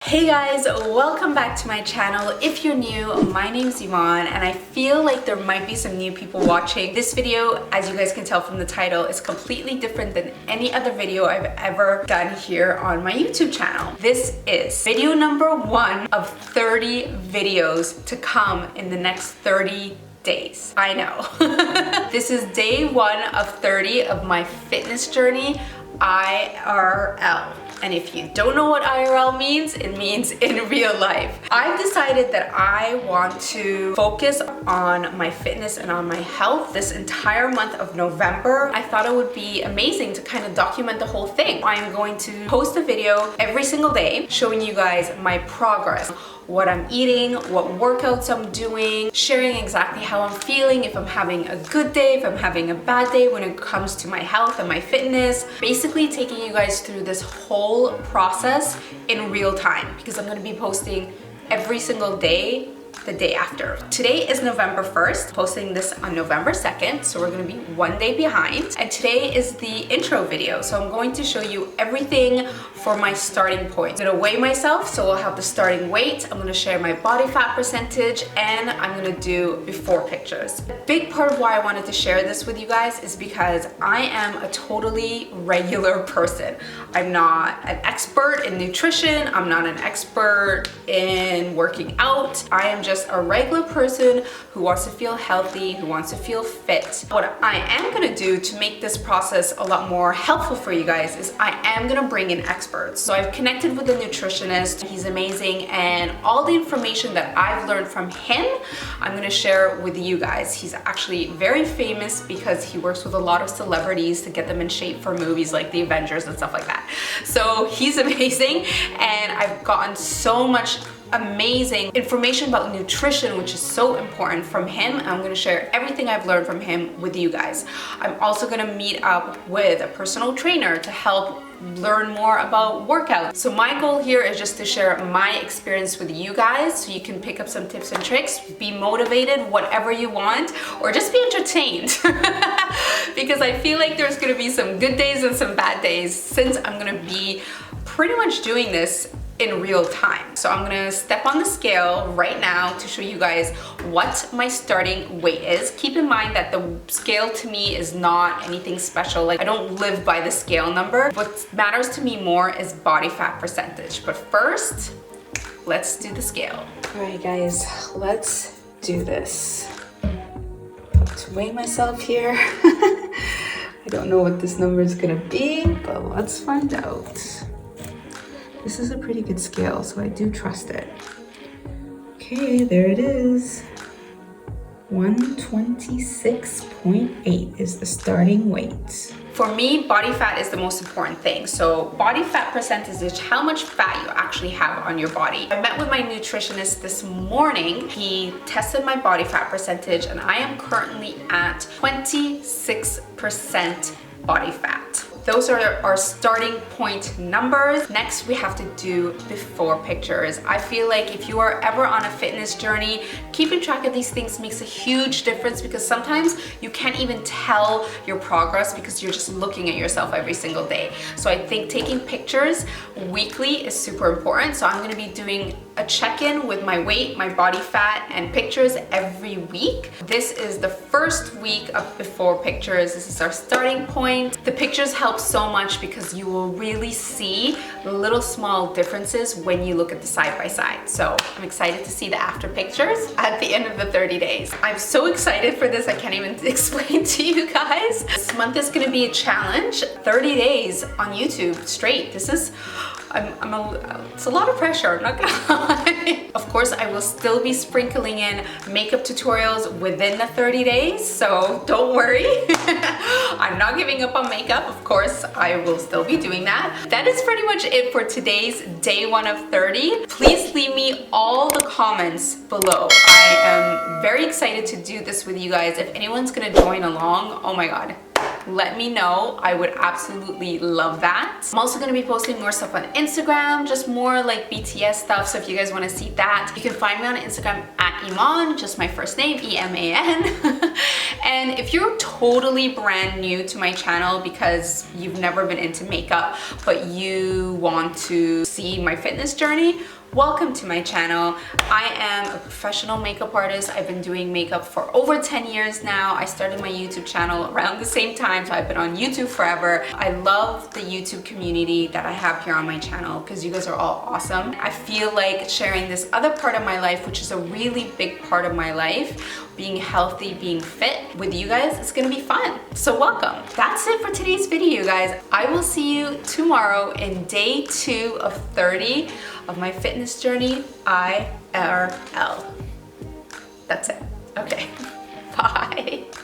Hey guys, welcome back to my channel. If you're new, my name's Eman and I feel like there might be some new people watching. This video, as you guys can tell from the title, is completely different than any other video I've ever done here on my YouTube channel. This is video number 1 of 30 videos to come in the next 30 days. I know. This is day 1 of 30 of my fitness journey, IRL. And if you don't know what IRL means, it means in real life. I've decided that I want to focus on my fitness and on my health this entire month of November. I thought it would be amazing to kind of document the whole thing. I am going to post a video every single day showing you guys my progress, what I'm eating, what workouts I'm doing, sharing exactly how I'm feeling, if I'm having a good day, if I'm having a bad day when it comes to my health and my fitness. Basically taking you guys through this whole process in real time because I'm gonna be posting every single day the day after. Today is November 1st, posting this on November 2nd, so we're gonna be one day behind. And today is the intro video, so I'm going to show you everything for my starting point. I'm gonna weigh myself, so I'll have the starting weight, I'm gonna share my body fat percentage, and I'm gonna do before pictures. A big part of why I wanted to share this with you guys is because I am a totally regular person. I'm not an expert in nutrition, I'm not an expert in working out. I am just a regular person who wants to feel healthy, who wants to feel fit. What I am gonna do to make this process a lot more helpful for you guys is I am gonna bring in experts. So I've connected with a nutritionist, he's amazing, and all the information that I've learned from him, I'm gonna share with you guys. He's actually very famous because he works with a lot of celebrities to get them in shape for movies like the Avengers and stuff like that. So he's amazing, and I've gotten so much amazing information about nutrition, which is so important, from him. I'm going to share everything I've learned from him with you guys. I'm also going to meet up with a personal trainer to help learn more about workouts. So my goal here is just to share my experience with you guys so you can pick up some tips and tricks, be motivated, whatever you want, or just be entertained. Because I feel like there's going to be some good days and some bad days since I'm going to be pretty much doing this in real time. So I'm gonna step on the scale right now to show you guys what my starting weight is. Keep in mind that the scale to me is not anything special. Like, I don't live by the scale number. What matters to me more is body fat percentage. But first, let's do the scale. All right, guys, let's do this. To weigh myself here. I don't know what this number is gonna be, but let's find out. This is a pretty good scale, so I do trust it. Okay, there it is. 126.8 is the starting weight. For me, body fat is the most important thing. So body fat percentage is how much fat you actually have on your body. I met with my nutritionist this morning. He tested my body fat percentage and I am currently at 26% body fat. Those are our starting point numbers. Next, we have to do before pictures. I feel like if you are ever on a fitness journey, keeping track of these things makes a huge difference because sometimes you can't even tell your progress because you're just looking at yourself every single day. So I think taking pictures weekly is super important. So I'm gonna be doing a check-in with my weight, my body fat, and pictures every week. This is the first week of before pictures. This is our starting point. The pictures help so much because you will really see the little small differences when you look at the side by side. So I'm excited to see the after pictures at the end of the 30 days. I'm so excited for this, I can't even explain to you guys. This month is gonna be a challenge, 30 days on YouTube straight. This is, it's a lot of pressure, I'm not gonna lie. Of course, I will still be sprinkling in makeup tutorials within the 30 days, so don't worry. I'm not giving up on makeup, of course, I will still be doing that. That is pretty much it for today's day 1 of 30. Please leave me all the comments below. I am very excited to do this with you guys. If anyone's gonna join along, oh my God, let me know. I would absolutely love that. I'm also gonna be posting more stuff on Instagram, just more like BTS stuff. So if you guys wanna see that, you can find me on Instagram at Eman, just my first name, E-M-A-N. And if you're totally brand new to my channel because you've never been into makeup, but you want to see my fitness journey, welcome to my channel. I am a professional makeup artist. I've been doing makeup for over 10 years now. I started my YouTube channel around the same time, so I've been on YouTube forever. I love the YouTube community that I have here on my channel because you guys are all awesome. I feel like sharing this other part of my life, which is a really big part of my life, being healthy, being fit with you guys, it's gonna be fun. So welcome. That's it for today's video, guys. I will see you tomorrow in day 2 of 30 of my fitness journey, IRL. That's it. Okay. Bye.